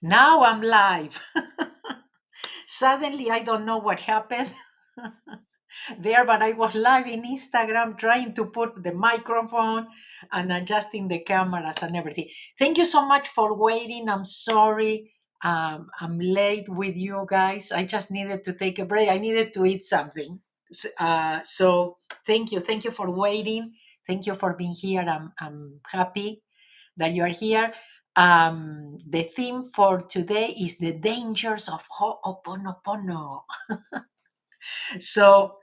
Now I'm live. Suddenly, I don't know what happened there, but I was live in Instagram trying to put the microphone and adjusting the cameras and everything. Thank you so much for waiting. I'm sorry. I'm late with you guys. I just needed to take a break. I needed to eat something. So thank you. Thank you for waiting. Thank you for being here. I'm happy that you are here. The theme for today is the dangers of Hooponopono. So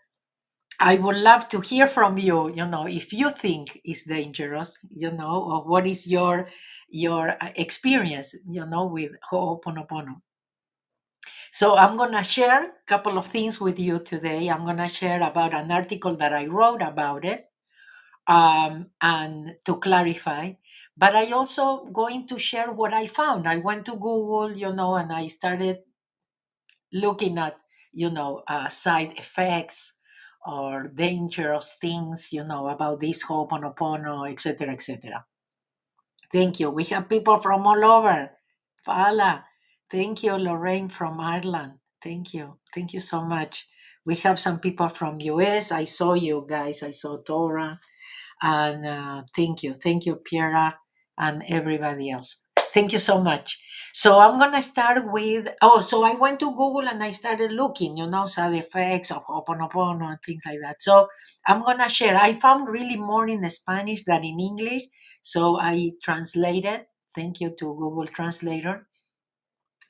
I would love to hear from you. If you think it's dangerous, or what is your experience, with Hooponopono. So I'm gonna share a couple of things with you today. I'm gonna share about an article that I wrote about it, and to clarify. But I also going to share what I found. I went to Google, and I started looking at, side effects or dangerous things, about this Ho'oponopono, etc., etc. Thank you. We have people from all over. Paula, thank you. Lorraine from Ireland. Thank you. Thank you so much. We have some people from US. I saw you guys. I saw Tora. And thank you, Piera, and everybody else. Thank you so much. So I'm gonna start with. So I went to Google and I started looking, side effects of Ho'oponopono and things like that. So I'm gonna share. I found really more in Spanish than in English, so I translated. Thank you to Google Translator,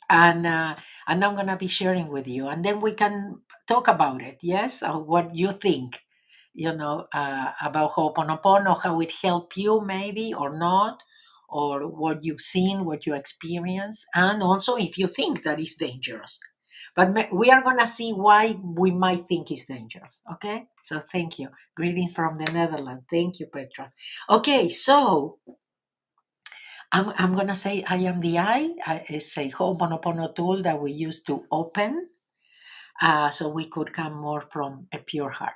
and I'm gonna be sharing with you, and then we can talk about it. Yes, what you think, about Ho'oponopono, how it helped you maybe or not, or what you've seen, what you experience, and also if you think that is dangerous. But we are gonna see why we might think it's dangerous. Okay, so thank you. Greetings from the Netherlands. Thank you, Petra. Okay, so I'm gonna say I am the I. It's a Ho'oponopono tool that we use to open, so we could come more from a pure heart.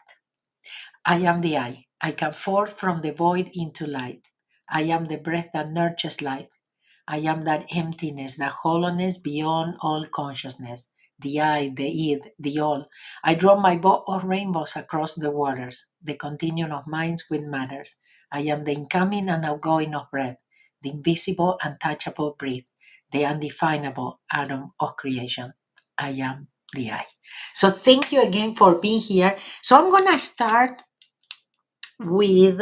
I am the I. I come forth from the void into light. I am the breath that nurtures life. I am that emptiness, that hollowness beyond all consciousness. The I, the id, the all. I draw my bow of rainbows across the waters, the continuum of minds with matters. I am the incoming and outgoing of breath, the invisible, untouchable breath, the undefinable atom of creation. I am the I. So thank you again for being here. So I'm gonna start with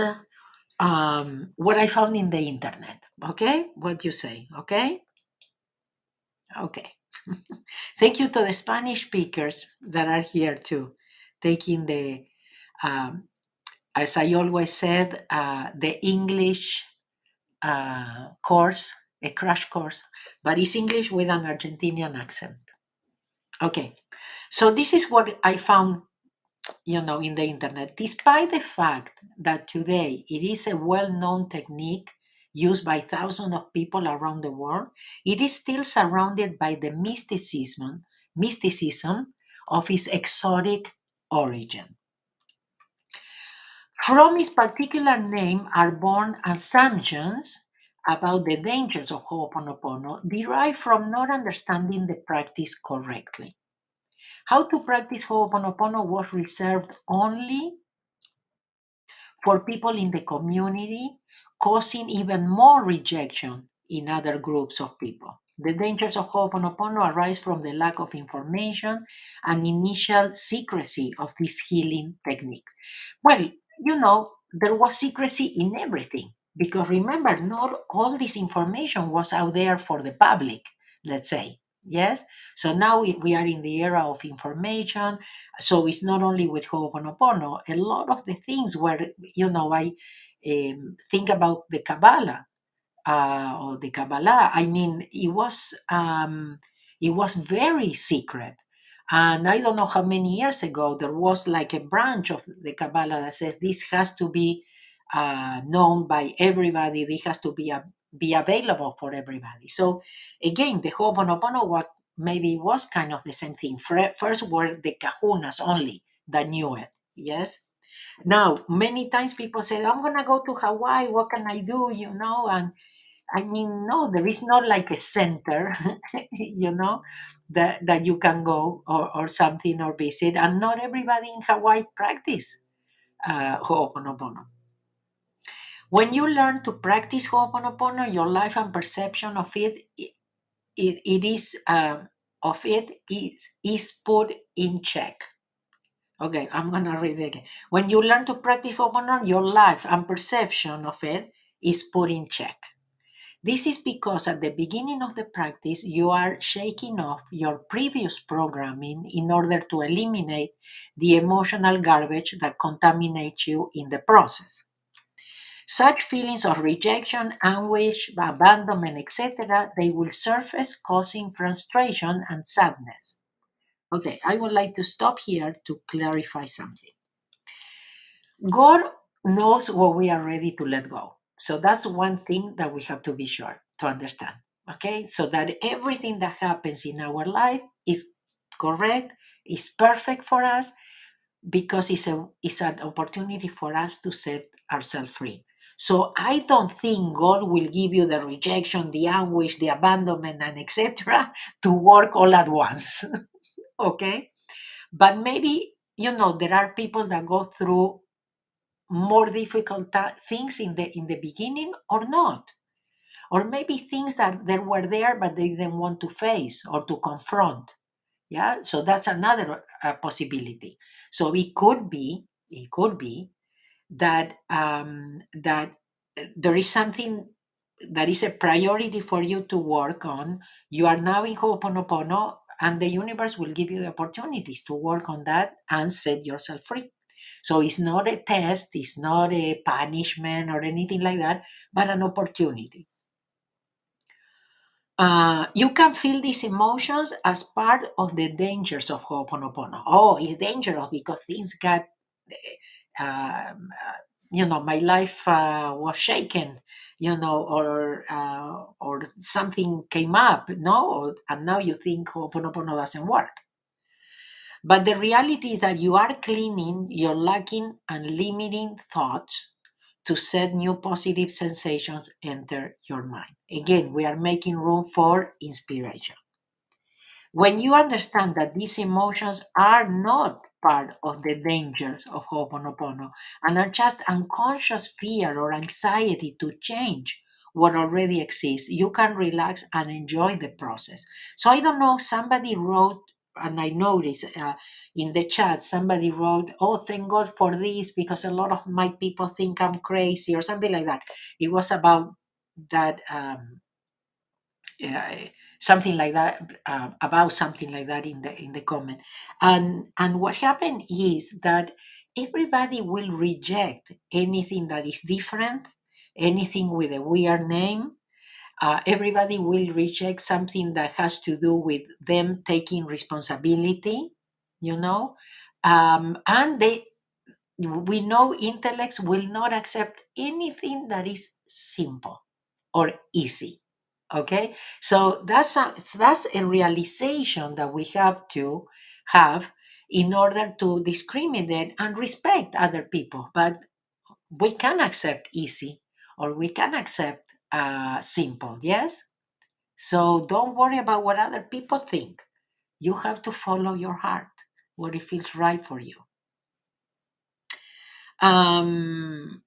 what I found in the internet. Okay, what you say? Okay, okay. Thank you to the Spanish speakers that are here too, taking the, um, as I always said, the English course, a crash course, but it's English with an Argentinian accent. Okay, so this is what I found, in the internet. Despite the fact that today it is a well-known technique used by thousands of people around the world, it is still surrounded by the mysticism of its exotic origin. From its particular name are born assumptions about the dangers of Ho'oponopono derived from not understanding the practice correctly. How to practice Ho'oponopono was reserved only for people in the community, causing even more rejection in other groups of people. The dangers of Ho'oponopono arise from the lack of information and initial secrecy of this healing technique. Well, there was secrecy in everything because remember, not all this information was out there for the public, let's say. Yes? So now we are in the era of information. So it's not only with Ho'oponopono, a lot of the things where, I think about the Kabbalah or the Kabbalah. I mean, it was very secret. And I don't know how many years ago there was like a branch of the Kabbalah that says this has to be known by everybody. This has to be available for everybody. So again, the Ho'oponopono, what maybe was kind of the same thing. First were the kahunas only that knew it. Yes. Now, many times people say, I'm going to go to Hawaii. What can I do? And I mean, no, there is not like a center, you know, that you can go or something or visit. And not everybody in Hawaii practice Ho'oponopono. When you learn to practice Ho'oponopono, your life and perception of it is is put in check. Okay, I'm gonna read it again. When you learn to practice Ho'oponopono, your life and perception of it is put in check. This is because at the beginning of the practice, you are shaking off your previous programming in order to eliminate the emotional garbage that contaminates you in the process. Such feelings of rejection, anguish, abandonment, etc., they will surface, causing frustration and sadness. Okay, I would like to stop here to clarify something. God knows what we are ready to let go. So that's one thing that we have to be sure to understand. Okay, so that everything that happens in our life is correct, is perfect for us, because it's an opportunity for us to set ourselves free. So I don't think God will give you the rejection, the anguish, the abandonment, and etc. to work all at once. Okay, but maybe there are people that go through more difficult things in the beginning or not, or maybe things that they were there but they didn't want to face or to confront. Yeah, so that's another possibility. So it could be that there is something that is a priority for you to work on. You are now in Ho'oponopono, and the universe will give you the opportunities to work on that and set yourself free. So it's not a test, it's not a punishment or anything like that, but an opportunity. You can feel these emotions as part of the dangers of Ho'oponopono. Oh, it's dangerous because things got, um, my life was shaken, or something came up, no, and now you think Ho'oponopono doesn't work. But the reality is that you are cleaning your lacking and limiting thoughts to set new positive sensations enter your mind. Again, we are making room for inspiration. When you understand that these emotions are not part of the dangers of Ho'oponopono and are just unconscious fear or anxiety to change what already exists, you can relax and enjoy the process. So I don't know, somebody wrote, and I noticed in the chat, somebody wrote, "Oh, thank God for this, because a lot of my people think I'm crazy," or something like that. It was about that. Uh, Something like that, about something like that in the comment. And what happened is that everybody will reject anything that is different, anything with a weird name. Everybody will reject something that has to do with them taking responsibility, you know and we know intellects will not accept anything that is simple or easy. Okay, so that's a realization that we have to have in order to discriminate and respect other people. But we can accept easy, or we can accept simple. Yes, so don't worry about what other people think. You have to follow your heart, what it feels right for you. um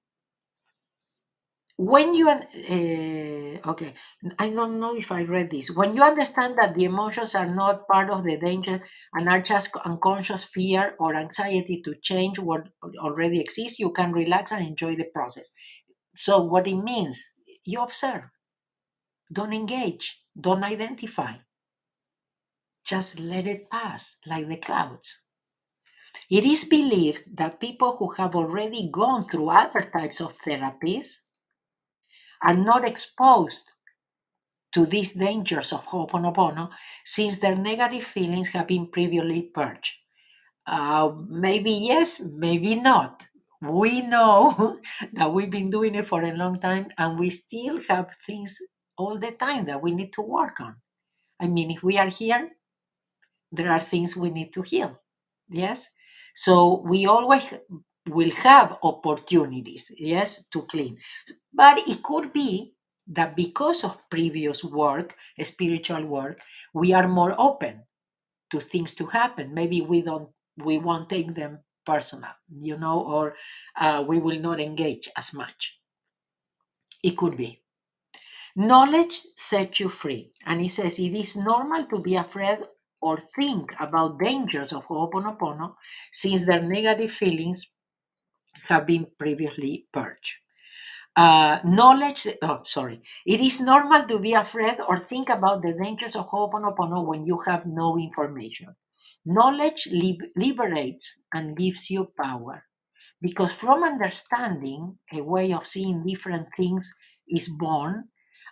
when you okay, I don't know if I read this. When you understand that the emotions are not part of the danger and are just unconscious fear or anxiety to change what already exists, you can relax and enjoy the process. So what it means, you observe, don't engage, don't identify, just let it pass like the clouds. It is believed that people who have already gone through other types of therapies are not exposed to these dangers of Ho'oponopono, since their negative feelings have been previously purged. Maybe yes, maybe not. We know that we've been doing it for a long time, and we still have things all the time that we need to work on. I mean, if we are here, there are things we need to heal. Yes? So we always will have opportunities, yes, to clean. But it could be that because of previous work, spiritual work, we are more open to things to happen. Maybe we won't take them personal, or we will not engage as much. It could be. Knowledge sets you free. And he says it is normal to be afraid or think about dangers of Hooponopono since their negative feelings have been previously purged. It is normal to be afraid or think about the dangers of Hooponopono when you have no information. Knowledge liberates and gives you power because from understanding, a way of seeing different things is born.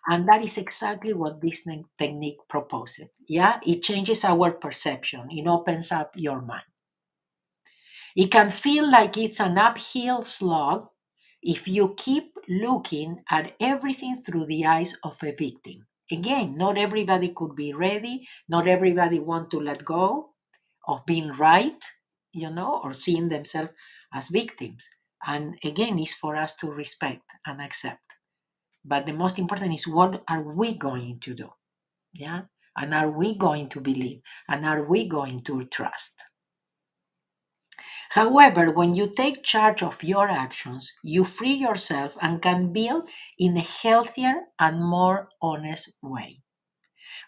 And that is exactly what this technique proposes. Yeah, it changes our perception, it opens up your mind. It can feel like it's an uphill slog if you keep looking at everything through the eyes of a victim. Again, not everybody could be ready, not everybody want to let go of being right, or seeing themselves as victims. And again, it's for us to respect and accept. But the most important is, what are we going to do? Yeah. And are we going to believe? And are we going to trust? However, when you take charge of your actions, you free yourself and can build in a healthier and more honest way.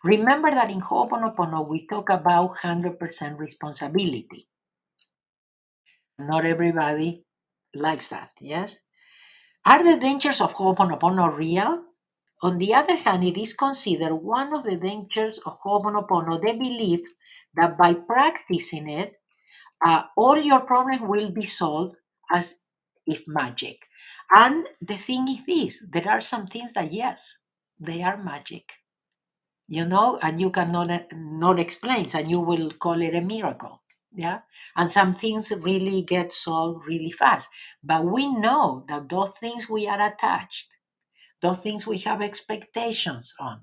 Remember that in Ho'oponopono, we talk about 100% responsibility. Not everybody likes that, yes? Are the dangers of Ho'oponopono real? On the other hand, it is considered one of the dangers of Ho'oponopono the belief that by practicing it, all your problems will be solved as if magic. And the thing is this, there are some things that, yes, they are magic, and you cannot not explain, and you will call it a miracle. Yeah. And some things really get solved really fast. But we know that those things we are attached, those things we have expectations on,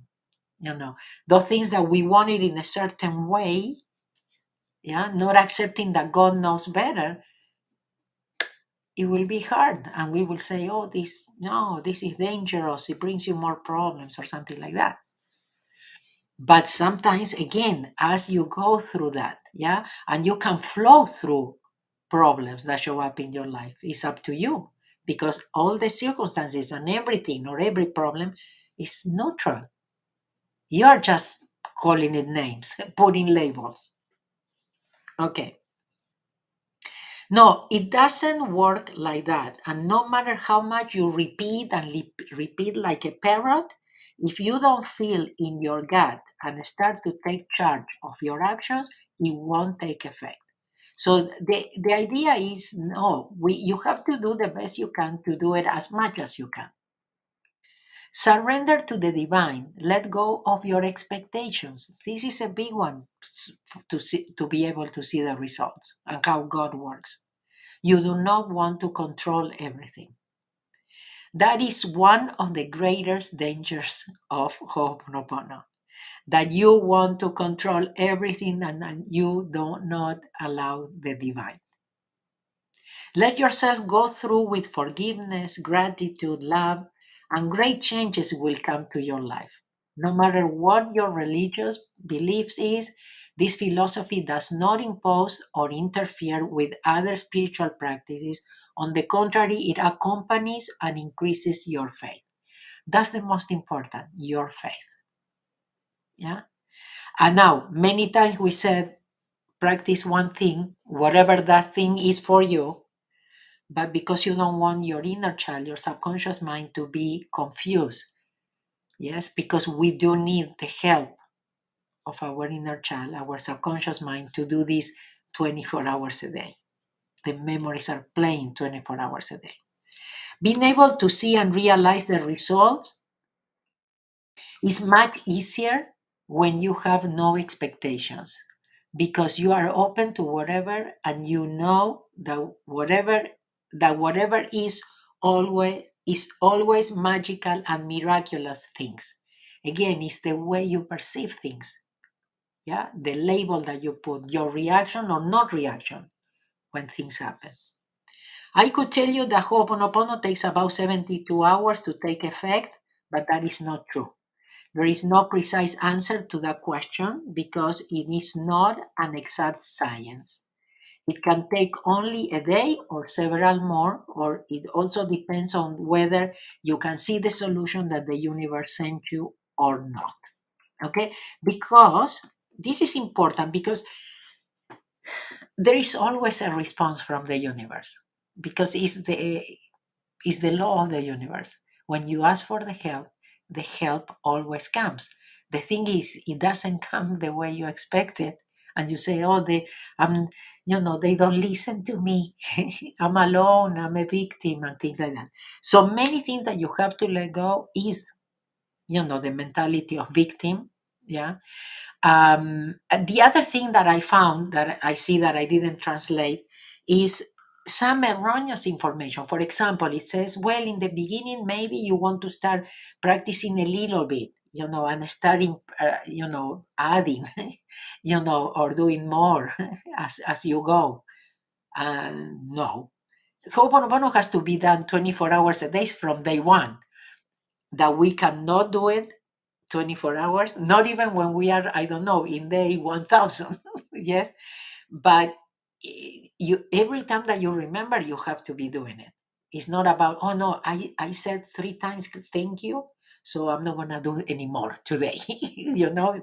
those things that we want it in a certain way, yeah, not accepting that God knows better, it will be hard. And we will say, oh, this is dangerous. It brings you more problems or something like that. But sometimes, again, as you go through that, yeah, and you can flow through problems that show up in your life, it's up to you because all the circumstances and everything or every problem is neutral. You are just calling it names, putting labels. Okay. No, it doesn't work like that. And no matter how much you repeat and repeat like a parrot, if you don't feel in your gut and start to take charge of your actions, it won't take effect. So the idea is, no, you have to do the best you can to do it as much as you can. Surrender to the divine. Let go of your expectations. This is a big one to be able to see the results and how God works. You do not want to control everything. That is one of the greatest dangers of Ho'oponopono. That you want to control everything and you do not allow the divine. Let yourself go through with forgiveness, gratitude, love, and great changes will come to your life. No matter what your religious beliefs is, this philosophy does not impose or interfere with other spiritual practices. On the contrary, it accompanies and increases your faith. That's the most important, your faith. Yeah. And now, many times we said, practice one thing, whatever that thing is for you, but because you don't want your inner child, your subconscious mind to be confused. Yes, because we do need the help of our inner child, our subconscious mind, to do this 24 hours a day. The memories are playing 24 hours a day. Being able to see and realize the results is much easier when you have no expectations because you are open to whatever and you know that whatever is always magical and miraculous things. Again, it's the way you perceive things. Yeah, the label that you put, your reaction or not reaction when things happen. I could tell you that Ho'oponopono takes about 72 hours to take effect, but that is not true. There is no precise answer to that question because it is not an exact science. It can take only a day or several more, or it also depends on whether you can see the solution that the universe sent you or not. Okay? Because this is important because there is always a response from the universe because it's the law of the universe. When you ask for the help always comes. The thing is, it doesn't come the way you expect it, and you say, "Oh, I'm, they don't listen to me. I'm alone. I'm a victim," and things like that. So many things that you have to let go is, the mentality of victim. Yeah. And the other thing that I found that I see that I didn't translate is some erroneous information. For example, it says, well, in the beginning, maybe you want to start practicing a little bit, and starting, adding, or doing more as you go. No. Ho'oponopono has to be done 24 hours a day from day one. That we cannot do it 24 hours, not even when we are, I don't know, in day 1000. Yes, but you every time that you remember, you have to be doing it. It's not about, oh no, I said 3 times thank you, so I'm not gonna do it anymore today.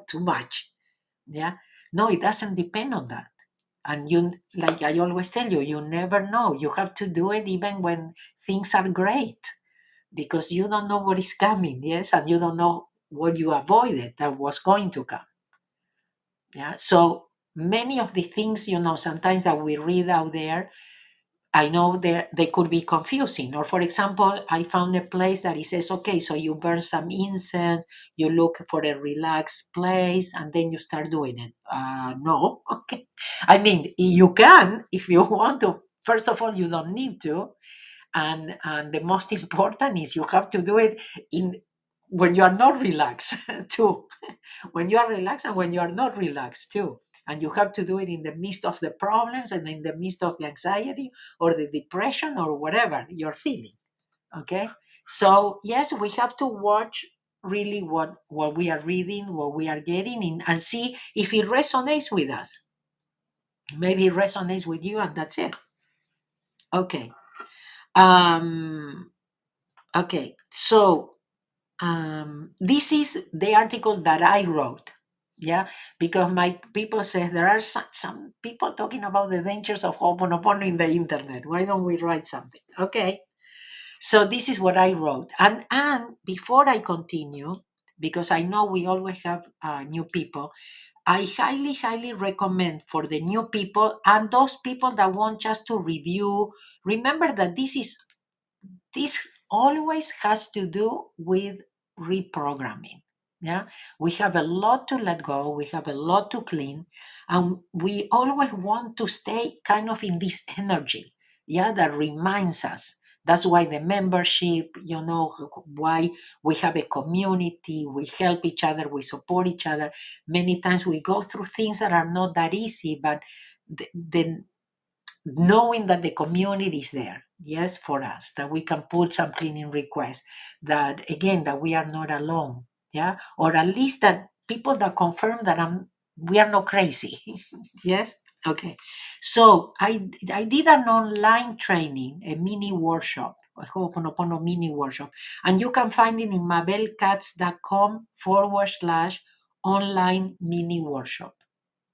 Too much. Yeah. No, it doesn't depend on that. And like I always tell you, you never know. You have to do it even when things are great, because you don't know what is coming. Yes, and you don't know what you avoided that was going to come. Yeah. So many of the things, sometimes that we read out there, I know they could be confusing. Or for example, I found a place that it says, okay, so you burn some incense, you look for a relaxed place, and then you start doing it. No. Okay. I mean, you can if you want to. First of all, you don't need to. And the most important is you have to do it in when you are not relaxed too. When you are relaxed and when you are not relaxed too. And you have to do it in the midst of the problems and in the midst of the anxiety or the depression or whatever you're feeling. Okay. So yes, we have to watch really what we are reading, what we are getting in, and see if it resonates with us. Maybe it resonates with you, and that's it. Okay. um okay, so this is the article that I wrote. Yeah, because my people say there are some people talking about the dangers of Ho'oponopono in the internet. Why don't we write something? Okay, so this is what I wrote. And before I continue, because I know we always have new people, I highly, highly recommend for the new people and those people that want just to review. Remember that this always has to do with reprogramming. Yeah, we have a lot to let go, we have a lot to clean, and we always want to stay kind of in this energy, yeah, that reminds us. That's why the membership, why we have a community, we help each other, we support each other. Many times we go through things that are not that easy, but the knowing that the community is there, yes, for us, that we can put some cleaning requests, that again, that we are not alone, yeah, or at least that people that confirm that we are not crazy. Yes. Okay, so I did an online training, a mini workshop, a Ho'oponopono mini workshop, and you can find it in mabelkatz.com/online mini workshop.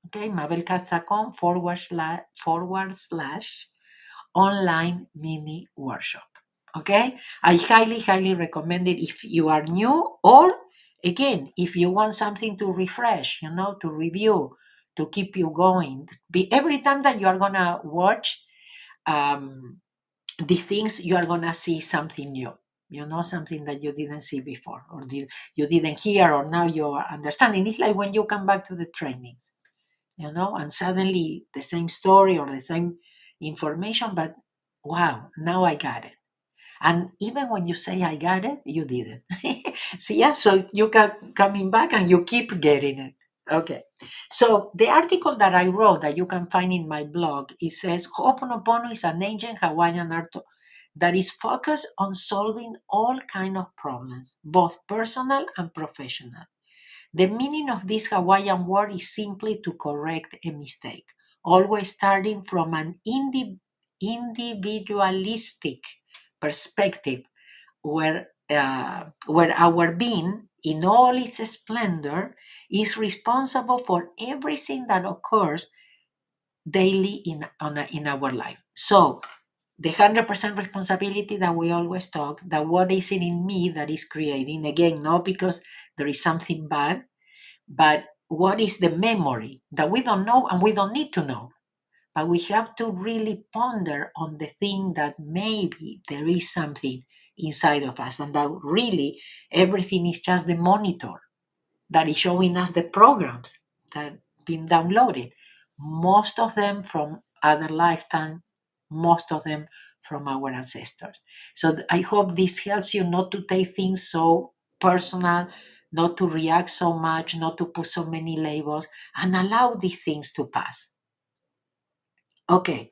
Okay, mabelkatz.com // online mini workshop. Okay, I highly, highly recommend it if you are new, or again, if you want something to refresh, to review, to keep you going. Every time that you are gonna watch the things, you are gonna see something new. Something that you didn't see before, or you didn't hear, or now you are understanding. It's like when you come back to the trainings, and suddenly the same story or the same information, but wow, now I got it. And even when you say I got it, you didn't. So yeah, so you can coming back and you keep getting it. Okay. So the article that I wrote that you can find in my blog, it says Ho'oponopono is an ancient Hawaiian art that is focused on solving all kind of problems, both personal and professional. The meaning of this Hawaiian word is simply to correct a mistake, always starting from an individualistic perspective where our being, in all its splendor, is responsible for everything that occurs daily in our life. So, the 100% responsibility that we always talk, that what is it in me that is creating, again, not because there is something bad, but what is the memory that we don't know and we don't need to know? But we have to really ponder on the thing that maybe there is something inside of us, and that really everything is just the monitor that is showing us the programs that been downloaded. Most of them from other lifetime, most of them from our ancestors. So I hope this helps you not to take things so personal, not to react so much, not to put so many labels, and allow these things to pass. Okay.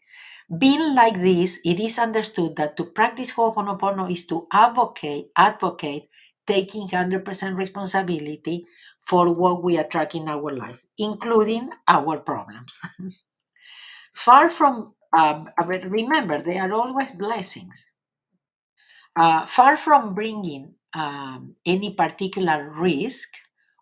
Being like this, it is understood that to practice Ho'oponopono is to advocate taking 100% responsibility for what we attract in our life, including our problems. Far from, but remember, they are always blessings. Far from bringing any particular risk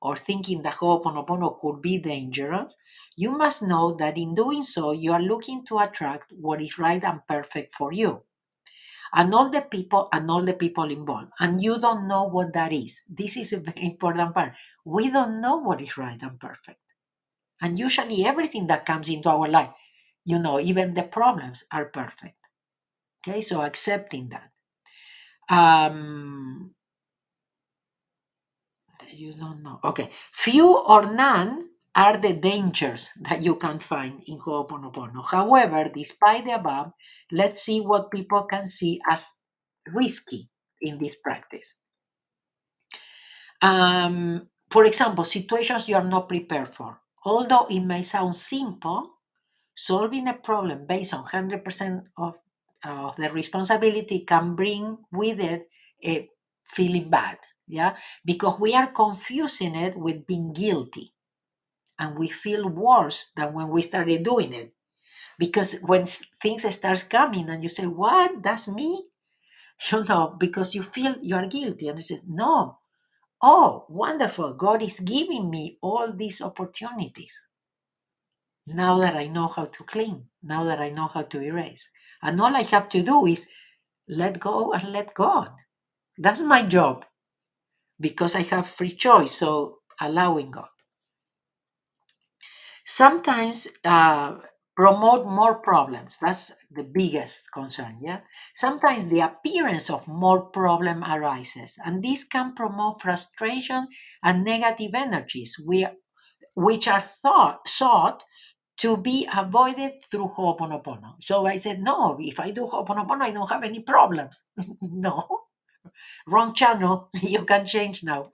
or thinking that Ho'oponopono could be dangerous, you must know that in doing so, you are looking to attract what is right and perfect for you and all the people involved. And you don't know what that is. This is a very important part. We don't know what is right and perfect. And usually everything that comes into our life, even the problems are perfect. Okay, so accepting that. You don't know. Okay. Few or none are the dangers that you can find in Ho'oponopono. However, despite the above, let's see what people can see as risky in this practice. For example, situations you are not prepared for. Although it may sound simple, solving a problem based on 100% of the responsibility can bring with it a feeling bad, yeah? Because we are confusing it with being guilty. And we feel worse than when we started doing it. Because when things start coming and you say, what, that's me? Because you feel you are guilty. And you say, no, oh, wonderful. God is giving me all these opportunities. Now that I know how to clean, now that I know how to erase. And all I have to do is let go and let God. That's my job because I have free choice. So allowing God. Sometimes promote more problems. That's the biggest concern. Yeah. Sometimes the appearance of more problem arises, and this can promote frustration and negative energies, which are sought to be avoided through Ho'oponopono. So I said, no, if I do Ho'oponopono, I don't have any problems. No, wrong channel. You can change now.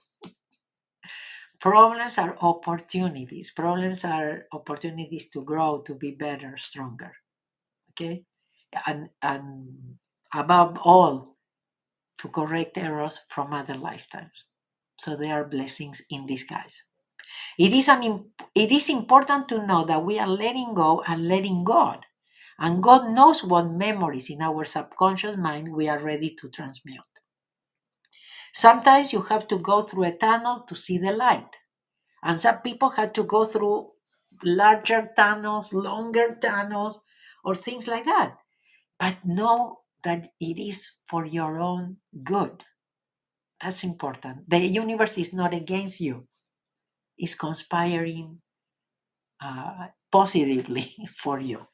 Problems are opportunities. Problems are opportunities to grow, to be better, stronger. Okay? And above all, to correct errors from other lifetimes. So they are blessings in disguise. It is important to know that we are letting go and letting God. And God knows what memories in our subconscious mind we are ready to transmute. Sometimes you have to go through a tunnel to see the light. And some people had to go through larger tunnels, longer tunnels, or things like that. But know that it is for your own good. That's important. The universe is not against you, it's conspiring positively for you.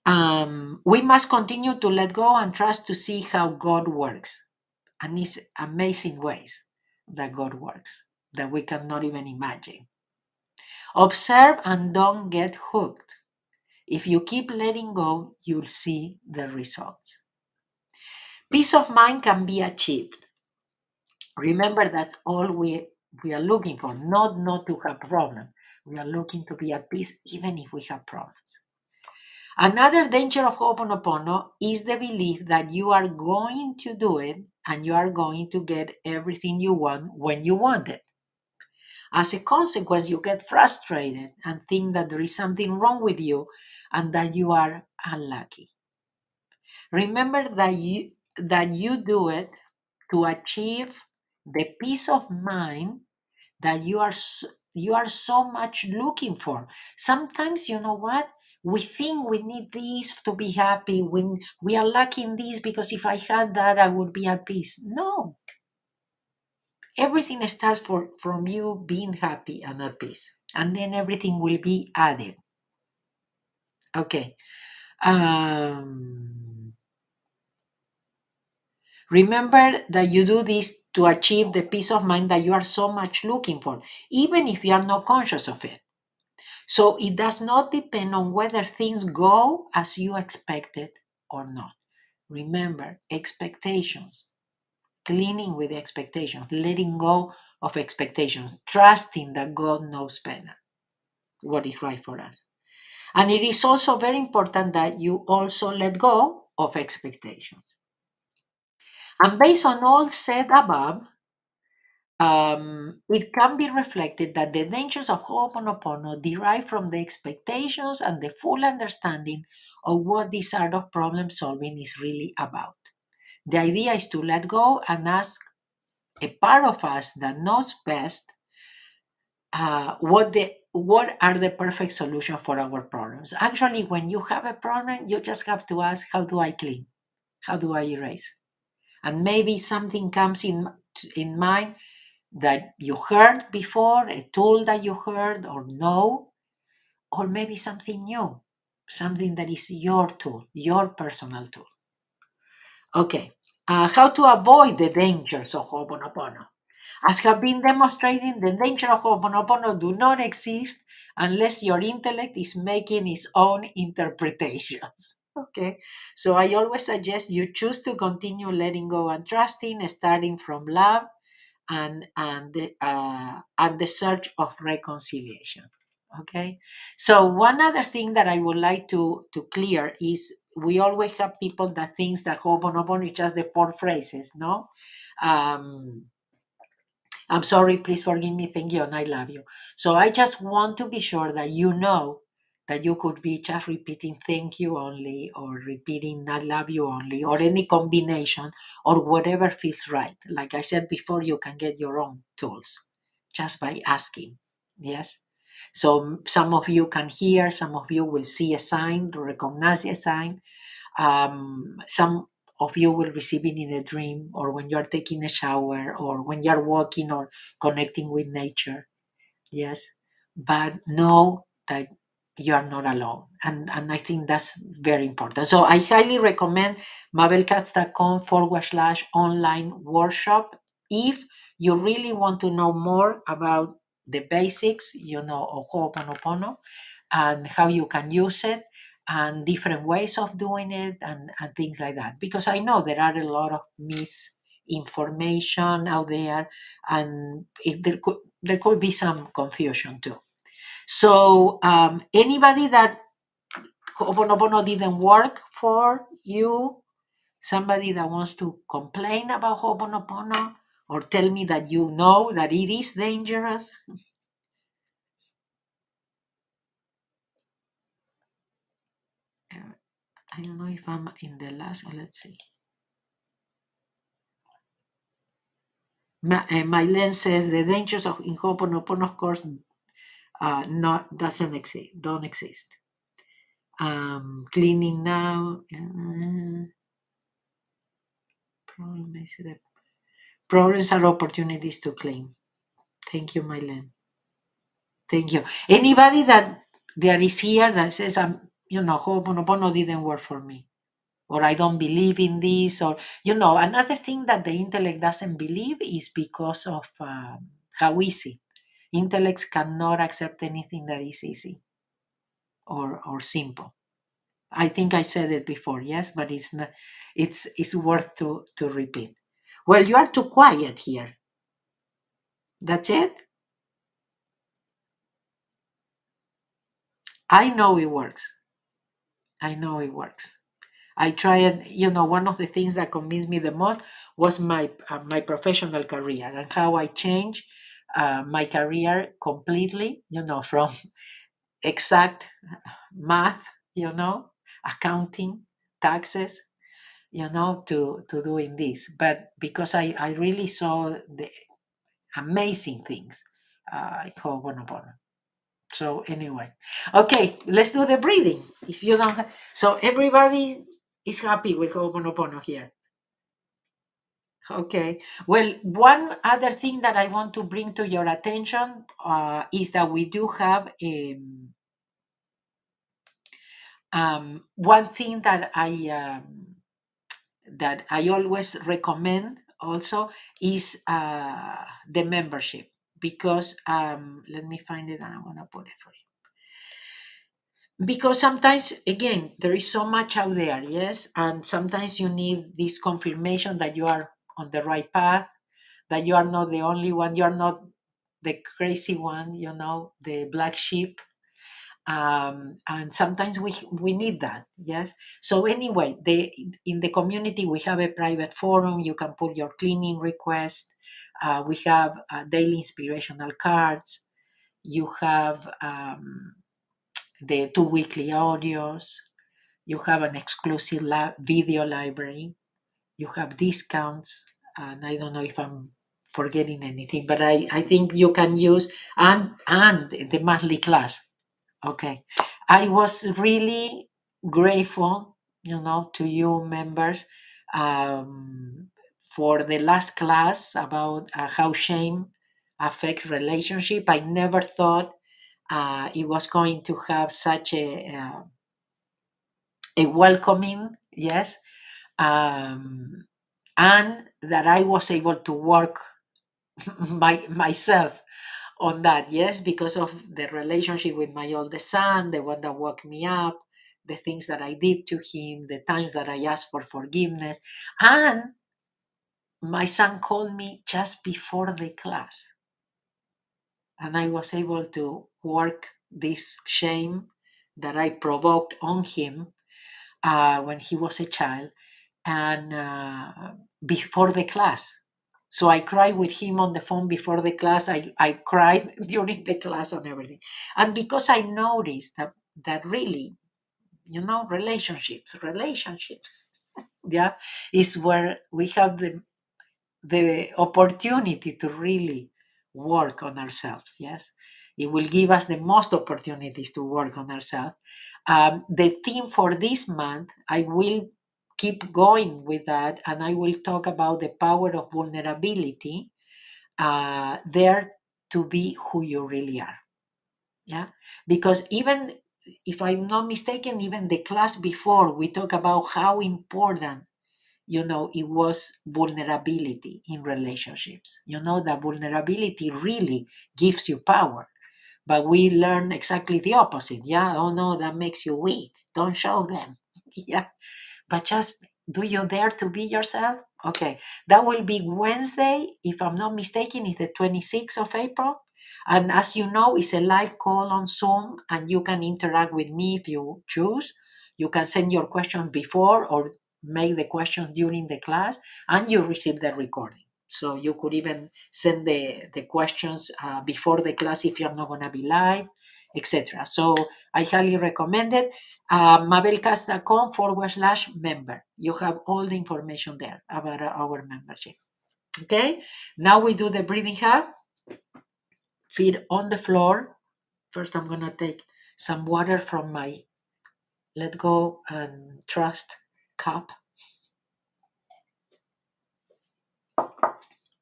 We must continue to let go and trust to see how God works. And it's amazing ways that God works that we cannot even imagine. Observe and don't get hooked. If you keep letting go, you'll see the results. Peace of mind can be achieved. Remember, that's all we are looking for, not to have problems. We are looking to be at peace even if we have problems. Another danger of Ho'oponopono is the belief that you are going to do it and you are going to get everything you want when you want it. As a consequence, you get frustrated and think that there is something wrong with you and that you are unlucky. Remember that you do it to achieve the peace of mind that you are so much looking for. Sometimes, you know what? We think we need this to be happy. When we are lacking this, because if I had that, I would be at peace. No, everything starts from you being happy and at peace, and then everything will be added. Okay. Um, Remember that you do this to achieve the peace of mind that you are so much looking for, even if you are not conscious of it. So it does not depend on whether things go as you expected or not. Remember, expectations, cleaning with expectations, letting go of expectations, trusting that God knows better what is right for us. And it is also very important that you also let go of expectations. And based on all said above, it can be reflected that the dangers of Ho'oponopono derive from the expectations and the full understanding of what this art of problem solving is really about. The idea is to let go and ask a part of us that knows best what are the perfect solution for our problems. Actually, when you have a problem, you just have to ask, how do I clean? How do I erase? And maybe something comes in mind that you heard before, a tool that you heard or know, or maybe something new, something that is your tool, your personal tool. Okay, how to avoid the dangers of Ho'oponopono. As have been demonstrated, the danger of Ho'oponopono do not exist unless your intellect is making its own interpretations. Okay, so I always suggest you choose to continue letting go and trusting, starting from love and the search of reconciliation. Okay, so one other thing that I would like to clear is we always have people that thinks that Ho'oponopono is just the four phrases. No, um, I'm sorry, please forgive me, thank you, and I love you. So I just want to be sure that you know that you could be just repeating thank you only, or repeating I love you only, or any combination, or whatever feels right. Like I said before, you can get your own tools just by asking. Yes. So some of you can hear, some of you will see a sign, recognize a sign, some of you will receive it in a dream, or when you are taking a shower, or when you are walking or connecting with nature. Yes, but know that you are not alone, and I think that's very important. So I highly recommend mabelkatz.com/online workshop if you really want to know more about the basics, of Ho'oponopono, and how you can use it, and different ways of doing it, and things like that. Because I know there are a lot of misinformation out there, and there could be some confusion too. So anybody that Ho'oponopono didn't work for you, somebody that wants to complain about Ho'oponopono, or tell me that you know that it is dangerous. I don't know if I'm in the last one. Let's see. My lens says the dangers of in Ho'oponopono, of course, not doesn't exist, don't exist. Cleaning now. Problems are opportunities to clean. Thank you, Mylen. Thank you. Anybody that is here that says, Ho'oponopono didn't work for me, or I don't believe in this, or, another thing that the intellect doesn't believe is because of how easy. Intellects cannot accept anything that is easy or simple. I think I said it before, yes, but it's not. It's worth to repeat. Well, you are too quiet here. That's it. I know it works. I know it works. I tried, one of the things that convinced me the most was my professional career and how I changed my career completely, from exact math, accounting, taxes, to doing this. But because I really saw the amazing things in Ho'oponopono. So anyway, okay, let's do the breathing. If you don't, so everybody is happy with Ho'oponopono here. Okay. Well, one other thing that I want to bring to your attention is that we do have one thing that I always recommend also is the membership, because let me find it and I'm gonna put it for you. Because sometimes, again, there is so much out there, yes, and sometimes you need this confirmation that you are on the right path, that you are not the only one, you are not the crazy one, the black sheep. And sometimes we need that, yes. So anyway, in the community we have a private forum. You can put your cleaning request. We have daily inspirational cards. You have the 2 weekly audios. You have an exclusive video library. You have discounts, and I don't know if I'm forgetting anything, but I think you can use and the monthly class. Okay. I was really grateful, to you members, for the last class about how shame affect relationship. I never thought it was going to have such a welcoming, yes, and that I was able to work myself on that, yes, because of the relationship with my oldest son, the one that woke me up, the things that I did to him, the times that I asked for forgiveness. And my son called me just before the class, and I was able to work this shame that I provoked on him when he was a child, and before the class. So I cried with him on the phone before the class. I cried during the class and everything. And because I noticed that really, relationships, yeah, is where we have the opportunity to really work on ourselves. Yes, it will give us the most opportunities to work on ourselves. The theme for this month, I will keep going with that, and I will talk about the power of vulnerability, there to be who you really are. Yeah, because even if I'm not mistaken, even the class before we talk about how important, it was vulnerability in relationships. That vulnerability really gives you power. But we learn exactly the opposite. Yeah. Oh no, that makes you weak. Don't show them. Yeah. But just, do you dare to be yourself? Okay. That will be Wednesday, if I'm not mistaken, is the 26th of April. And as you know, it's a live call on Zoom, and you can interact with me if you choose. You can send your question before or make the question during the class, and you receive the recording. So you could even send the questions before the class if you're not going to be live, etc. So I highly recommend it. MABELKATZ.com/member. You have all the information there about our membership. Okay, now we do the breathing hub. Feet on the floor. First, I'm going to take some water from my Let Go and Trust cup.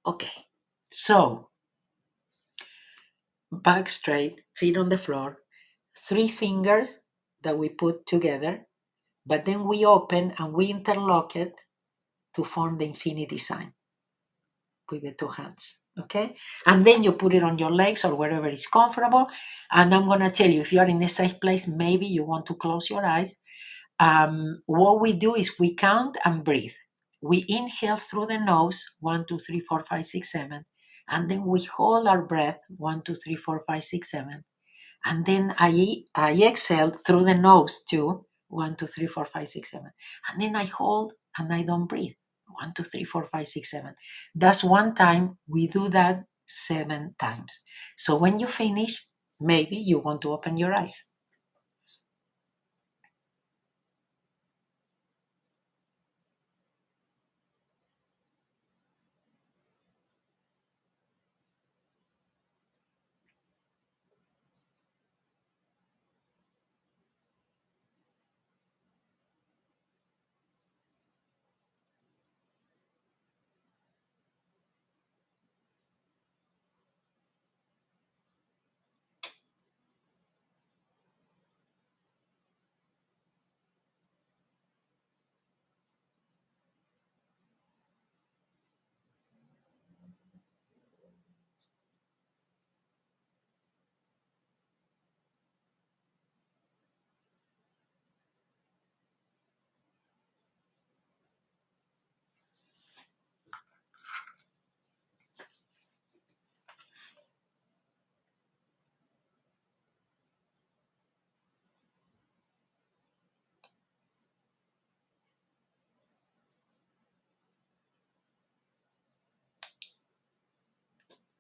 Okay, so back straight, feet on the floor, 3 fingers that we put together, but then we open and we interlock it to form the infinity sign with the 2 hands. Okay, and then you put it on your legs or wherever is comfortable. And I'm going to tell you, if you are in a safe place, maybe you want to close your eyes. What we do is we count and breathe. We inhale through the nose, 1, 2, 3, 4, 5, 6, 7. And then we hold our breath, 1, 2, 3, 4, 5, 6, 7. And then I exhale through the nose too, 1, 2, 3, 4, 5, 6, 7. And then I hold and I don't breathe. 1, 2, 3, 4, 5, 6, 7. That's one time. We do that 7 times. So when you finish, maybe you want to open your eyes.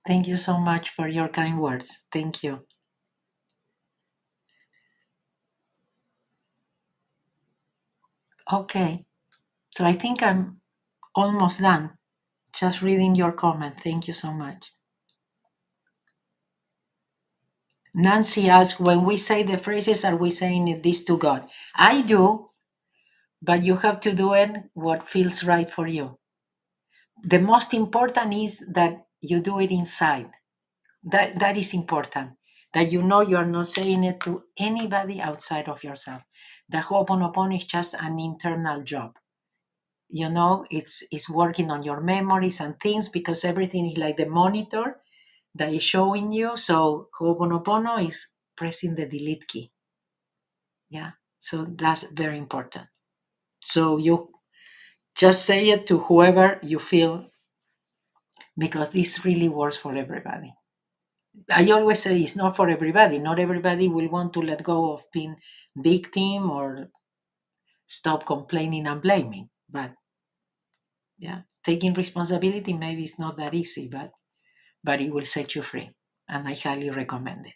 Thank you so much for your kind words. Thank you. Okay. So I think I'm almost done. Just reading your comment. Thank you so much. Nancy asked, when we say the phrases, are we saying this to God? I do, but you have to do it what feels right for you. The most important is that you do it inside. That is important. That you know you are not saying it to anybody outside of yourself. The Hooponopono is just an internal job. You know, it's working on your memories and things, because everything is like the monitor that is showing you. So Hooponopono is pressing the delete key. Yeah. So that's very important. So you just say it to whoever you feel, because this really works for everybody. I always say it's not for everybody. Not everybody will want to let go of being victim or stop complaining and blaming. But yeah, taking responsibility maybe it's not that easy, but it will set you free. And I highly recommend it.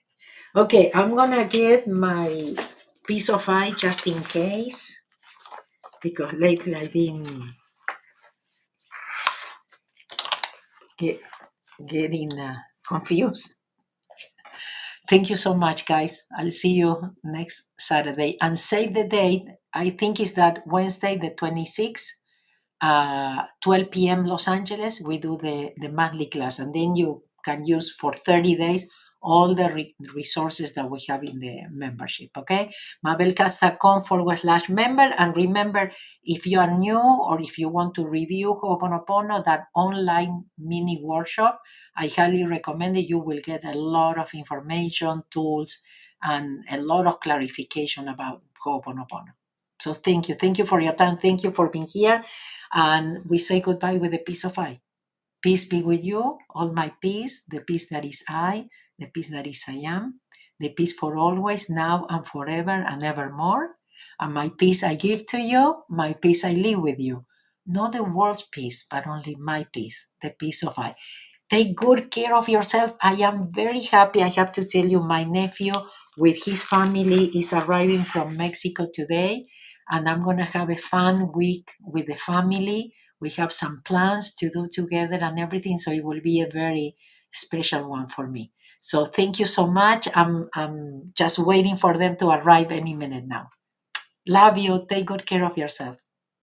Okay, I'm gonna get my piece of eye just in case, because lately I've been getting confused. Thank you so much, guys. I'll see you next Saturday. And save the date. I think it's that Wednesday, the 26th, 12 p.m. Los Angeles. We do the monthly class. And then you can use for 30 days all the resources that we have in the membership. Okay? mabelkatz.com/member. And remember, if you are new or if you want to review Hooponopono, that online mini workshop, I highly recommend it. You will get a lot of information, tools, and a lot of clarification about Hooponopono. So thank you. Thank you for your time. Thank you for being here. And we say goodbye with a piece of eye. Peace be with you, all my peace, the peace that is I, the peace that is I am, the peace for always, now and forever and evermore. And my peace I give to you, my peace I leave with you. Not the world's peace, but only my peace, the peace of I. Take good care of yourself. I am very happy. I have to tell you, my nephew with his family is arriving from Mexico today, and I'm going to have a fun week with the family. We have some plans to do together and everything, so it will be a very special one for me. So thank you so much. I'm just waiting for them to arrive any minute now. Love you. Take good care of yourself.